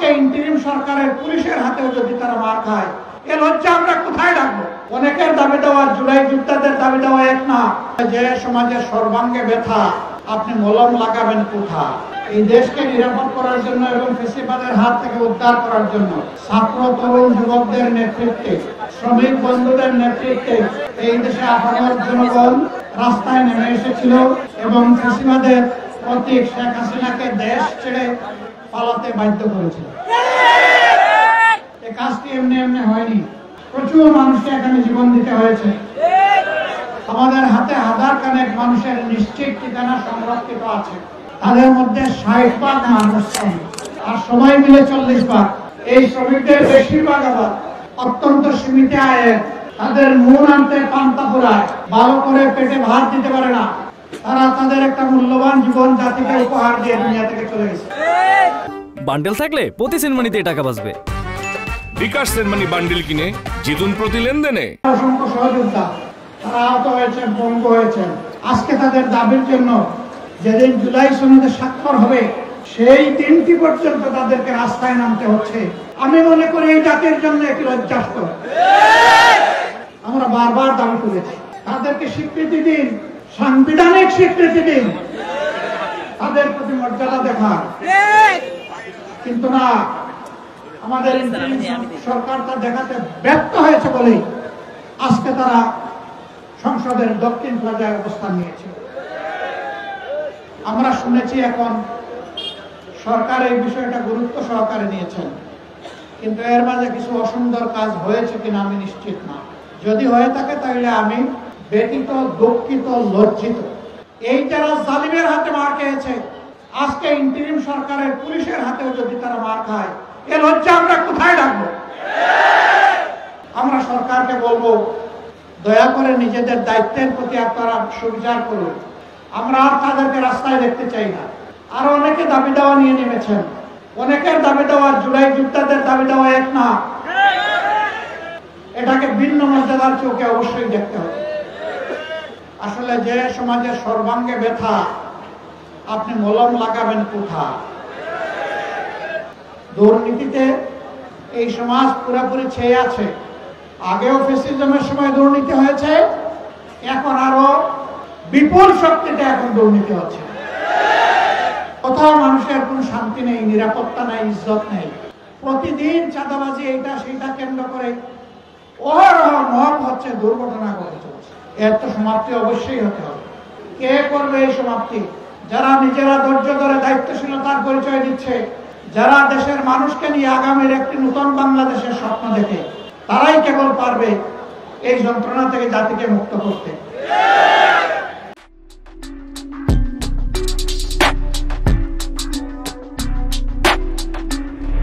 আজকে ইন্টারিম সরকারের পুলিশের হাতেও যদি তারা মার খায়, এ লজ্জা আমরা কোথায় রাখবো? অনেকের দাবি দেওয়া, জুলাই যোদ্ধাদের দাবি দেওয়া এক না। যে সমাজের সর্বাঙ্গে ব্যথা, আপনি মলম লাগাবেন কোথায়? এই দেশকে নিরাপদ করার জন্য এবং ফ্যাসিবাদের হাত থেকে উদ্ধার করার জন্য ছাত্র তরুণ যুবকদের নেতৃত্বে, শ্রমিক বন্ধুদের নেতৃত্বে এই দেশে আপামর জনগণ রাস্তায় নেমে এসেছিল এবং ফ্যাসিবাদের প্রতীক শেখ হাসিনাকে দেশ ছেড়ে পালাতে বাধ্য করেছিল। এই কাজটি এমনি এমনি হয়নি। প্রচুর মানুষকে এখানে জীবন দিতে হয়েছে। আমাদের হাতে হাজার খানেক মানুষের নিশ্চিত ঠিকানা সংরক্ষিত আছে। তাদের মধ্যে 60% মানুষ শ্রমিক, আর সবাই মিলে 40%। এই শ্রমিকদের বেশিরভাগ আবার অত্যন্ত সীমিত আয়ের, তাদের মন আনতে পান্তা পোড়ায়, ভালো করে পেটে ভাত দিতে পারে না। তারা তাদের একটা মূল্যবান জীবন জাতিকে উপহার দিয়ে দুনিয়া থেকে চলে গেছে। বান্ডেল থাকলে প্রতি সেনমানিতে টাকা বাঁচবে। বিকাশ সেনমানি বান্ডেল কিনে জিতুন প্রতি লেনদেনে। অসংখ্য সহযোদ্ধা তারা আহত হয়েছেন, পঙ্গু হয়েছেন। আজকে তাদের দাবির জন্য যেদিন জুলাই সনদে স্বাক্ষর হবে সেই দিনটি পর্যন্ত তাদেরকে রাস্তায় নামতে হচ্ছে। আমি মনে করি এই জাতির জন্য একটি লজ্জাস্কর। আমরা বারবার দাবি করেছি, তাদেরকে স্বীকৃতি দিন, সাংবিধানিক স্বীকৃতি দিন, তাদের প্রতি মর্যাদা দেখান। কিন্তু না, আমাদের সরকার তা দেখাতে ব্যর্থ হয়েছে বলেই আজকে তারা সংসদের দক্ষিণ প্লাজায় অবস্থান নিয়েছে। আমরা শুনেছি এখন সরকার এই বিষয়টা গুরুত্ব সহকারে নিয়েছেন, কিন্তু এর মাঝে কিছু অসুন্দর কাজ হয়েছে কিনা আমি নিশ্চিত না। যদি হয়ে থাকে তাহলে আমি ব্যথিত, দুঃখিত, লজ্জিত। এই যারা জালিমের হাতে মার খেয়েছে, আজকে ইন্টারিম সরকারের পুলিশের হাতেও যদি তারা মার খায়, এ লজ্জা আমরা কোথায় রাখবো? আমরা সরকারকে বলবো, দয়া করে নিজেদের দায়িত্বের প্রতি আপনারা সুবিচার করুন। আমরা আর তাদেরকে রাস্তায় দেখতে চাই না। আরো অনেকে দাবি দেওয়া নিয়ে নেমেছেন। অনেকের দাবি দেওয়া, জুলাই যোদ্ধাদের দাবি দেওয়া এক না। এটাকে ভিন্ন মর্যাদার চোখে অবশ্যই দেখতে হবে। আসলে যে সমাজের সর্বাঙ্গে ব্যথা, আপনি মলম লাগাবেন কোথায়? দুর্নীতিতে এই সমাজ পুরোপুরি ছেয়ে আছে। আগেও ফ্যাসিজমের সময় দুর্নীতি হয়েছে, এখন আরো বিপুল শক্তিতে এখন দুর্নীতি হচ্ছে। কোথাও মানুষের কোনো শান্তি নেই, নিরাপত্তা নেই, ইজ্জত নেই। প্রতিদিন চাঁদাবাজি, এইটা সেইটা কেন্দ্র করে অহরহ মহৎ হচ্ছে, দুর্ঘটনা ঘটে চলছে। এর তো সমাপ্তি অবশ্যই হতে হবে। কে করবে এই সমাপ্তি? যারা নিজেরা ধৈর্য ধরে দায়িত্বশীলতার পরিচয় দিচ্ছে, যারা দেশের মানুষকে নিয়ে আগামীর একটি নতুন বাংলাদেশের স্বপ্ন দেখে, তারাই কেবল পারবে এই যন্ত্রণা থেকে জাতিকে মুক্ত করতে।